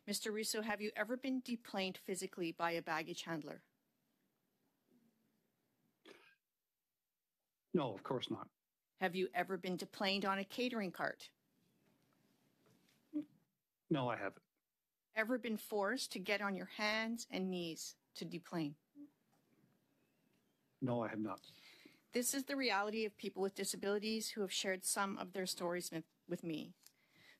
Mr. Russo, have you ever been deplaned physically by a baggage handler? No, of course not. Have you ever been deplaned on a catering cart? No, I haven't. Ever been forced to get on your hands and knees to deplane? No, I have not. This is the reality of people with disabilities who have shared some of their stories with me.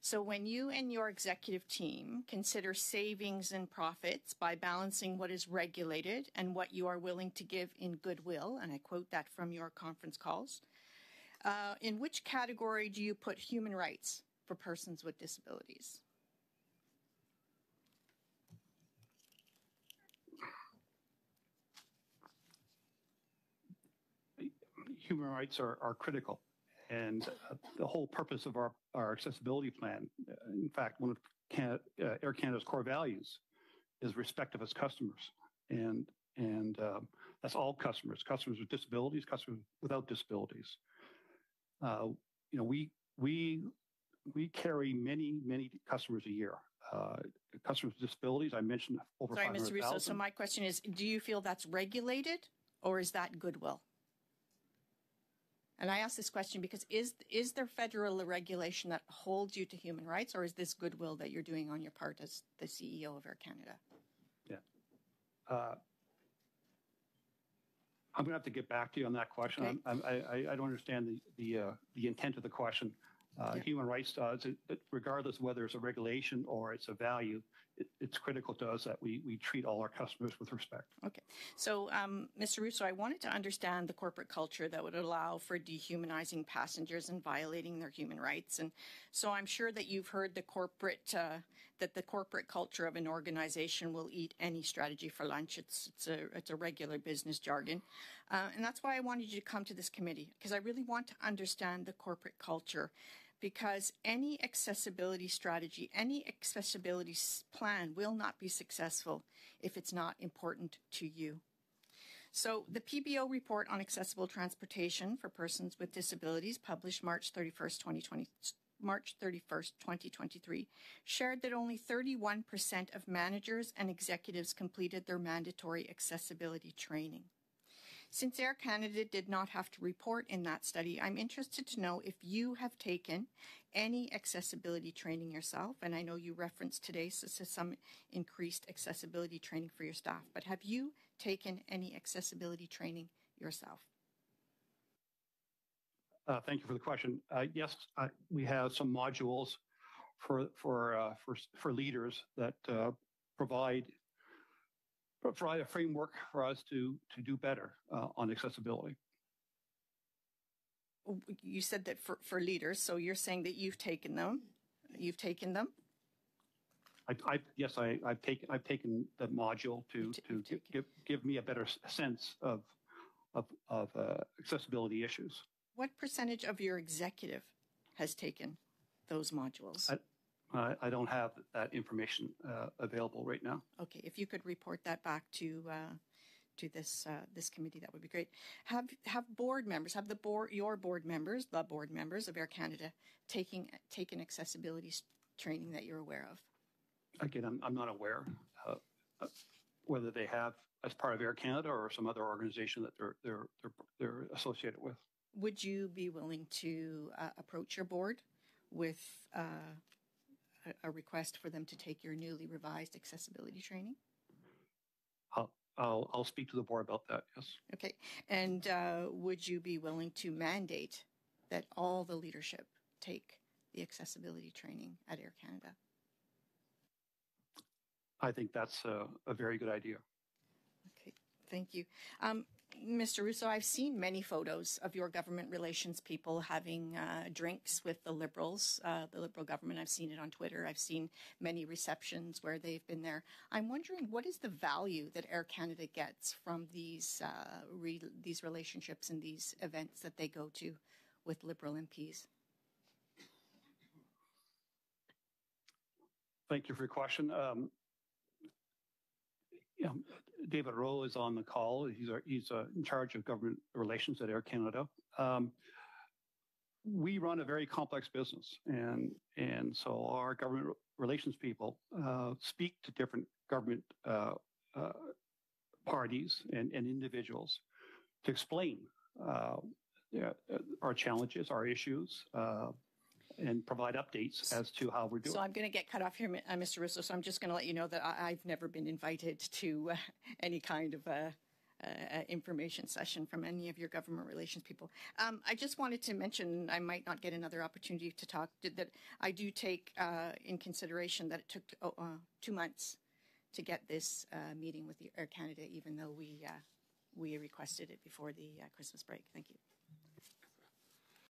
So when you and your executive team consider savings and profits by balancing what is regulated and what you are willing to give in goodwill, and I quote that from your conference calls, in which category do you put human rights for persons with disabilities? Human rights are critical. And the whole purpose of our accessibility plan, in fact, one of Air Canada's core values is respect of its customers. And that's all customers with disabilities, customers without disabilities. We carry many customers a year. Customers with disabilities, I mentioned over 500,000. Sorry, Mr. Russo, so my question is, do you feel that's regulated or is that goodwill? And I ask this question because is there federal regulation that holds you to human rights, or is this goodwill that you're doing on your part as the CEO of Air Canada? Yeah. I'm going to have to get back to you on that question. Okay. I don't understand the intent of the question. Yeah. Human rights does, regardless of whether it's a regulation or it's a value, it's critical to us that we treat all our customers with respect. Okay. So, Mr. Russo, I wanted to understand the corporate culture that would allow for dehumanizing passengers and violating their human rights. And so I'm sure that you've heard that the corporate culture of an organization will eat any strategy for lunch. It's a regular business jargon. And that's why I wanted you to come to this committee, because I really want to understand the corporate culture. Because any accessibility strategy, any accessibility plan will not be successful if it's not important to you. So the PBO report on accessible transportation for persons with disabilities, published March 31st, 2023, shared that only 31% of managers and executives completed their mandatory accessibility training. Since Air Canada did not have to report in that study, I'm interested to know if you have taken any accessibility training yourself, and I know you referenced today some increased accessibility training for your staff, but have you taken any accessibility training yourself? Thank you for the question. Yes, we have some modules for leaders that provide a framework for us to do better on accessibility. You said that for leaders, so you're saying that you've taken them. You've taken them? Yes, I've taken the module to give me a better sense of accessibility issues. What percentage of your executive has taken those modules? I don't have that information available right now. Okay, if you could report that back to this committee, that would be great. Have board members, your board members, the board members of Air Canada, taken accessibility training that you're aware of? Again, I'm not aware whether they have as part of Air Canada or some other organization that they're associated with. Would you be willing to approach your board with a request for them to take your newly revised accessibility training? I'll speak to the board about that, yes. Okay. And would you be willing to mandate that all the leadership take the accessibility training at Air Canada? I think that's a very good idea. Okay, thank you. Mr. Russo, I've seen many photos of your government relations people having drinks with the Liberals, the Liberal government. I've seen it on Twitter. I've seen many receptions where they've been there. I'm wondering, what is the value that Air Canada gets from these relationships and these events that they go to with Liberal MPs? Thank you for your question. David Rowe is on the call. He's in charge of government relations at Air Canada. We run a very complex business, and so our government relations people speak to different government parties and individuals to explain our challenges, our issues, and provide updates as to how we're doing. So I'm going to get cut off here, Mr. Russo, so I'm just going to let you know that I've never been invited to any kind of information session from any of your government relations people. I just wanted to mention, I might not get another opportunity to talk, that I do take in consideration that it took 2 months to get this meeting with Air Canada, even though we requested it before the Christmas break. Thank you.